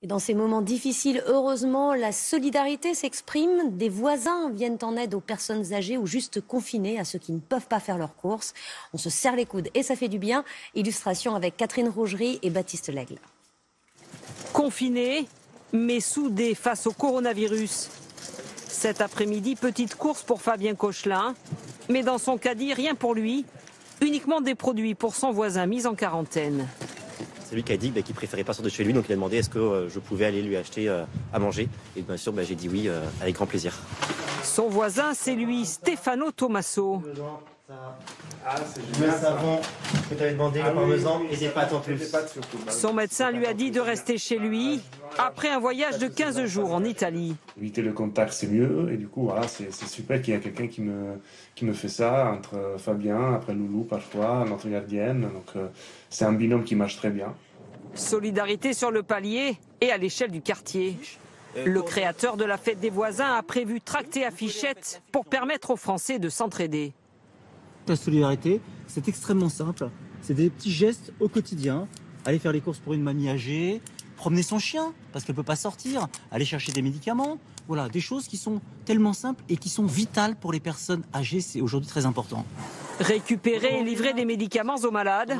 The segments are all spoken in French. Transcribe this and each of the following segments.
Et dans ces moments difficiles, heureusement, la solidarité s'exprime. Des voisins viennent en aide aux personnes âgées ou juste confinées, à ceux qui ne peuvent pas faire leurs courses. On se serre les coudes et ça fait du bien. Illustration avec Catherine Rougerie et Baptiste Lègle. Confinés, mais soudés face au coronavirus. Cet après-midi, petite course pour Fabien Cochelin. Mais dans son caddie, rien pour lui. Uniquement des produits pour son voisin mis en quarantaine. C'est lui qui a dit qu'il préférait pas sortir de chez lui, donc il a demandé est-ce que je pouvais aller lui acheter à manger. Et bien sûr, j'ai dit oui, avec grand plaisir. Son voisin, c'est lui, Stefano Tommaso. Le savon que tu avais demandé, le parmesan et des pâtes en plus. Son médecin lui a dit de rester chez lui après un voyage de 15 jours en Italie. Éviter le contact, c'est mieux. Et du coup, voilà, c'est super qu'il y ait quelqu'un qui me fait ça, entre Fabien, après Loulou parfois, notre gardienne. Donc c'est un binôme qui marche très bien. Solidarité sur le palier et à l'échelle du quartier. Le créateur de la fête des voisins a prévu tracts et affichettes pour permettre aux Français de s'entraider. La solidarité, c'est extrêmement simple. C'est des petits gestes au quotidien. Aller faire les courses pour une mamie âgée, promener son chien parce qu'elle ne peut pas sortir, aller chercher des médicaments. Voilà, des choses qui sont tellement simples et qui sont vitales pour les personnes âgées. C'est aujourd'hui très important. Récupérer et livrer des médicaments aux malades.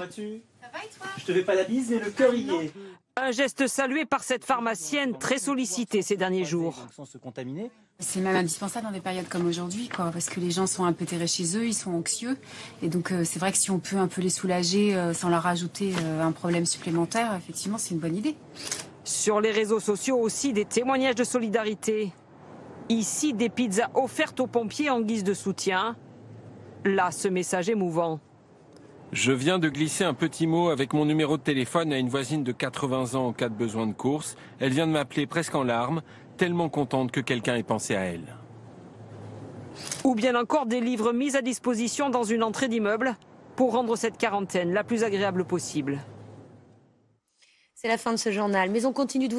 Je te fais pas la bise, mais le cœur y est. Un geste salué par cette pharmacienne très sollicitée ces derniers jours. Sans se contaminer. C'est même indispensable dans des périodes comme aujourd'hui, parce que les gens sont un peu terrés chez eux, ils sont anxieux. Et donc c'est vrai que si on peut un peu les soulager sans leur rajouter un problème supplémentaire, effectivement c'est une bonne idée. Sur les réseaux sociaux aussi des témoignages de solidarité. Ici des pizzas offertes aux pompiers en guise de soutien. Là ce message émouvant. Je viens de glisser un petit mot avec mon numéro de téléphone à une voisine de 80 ans en cas de besoin de course. Elle vient de m'appeler presque en larmes, tellement contente que quelqu'un ait pensé à elle. Ou bien encore des livres mis à disposition dans une entrée d'immeuble pour rendre cette quarantaine la plus agréable possible. C'est la fin de ce journal, mais on continue de vous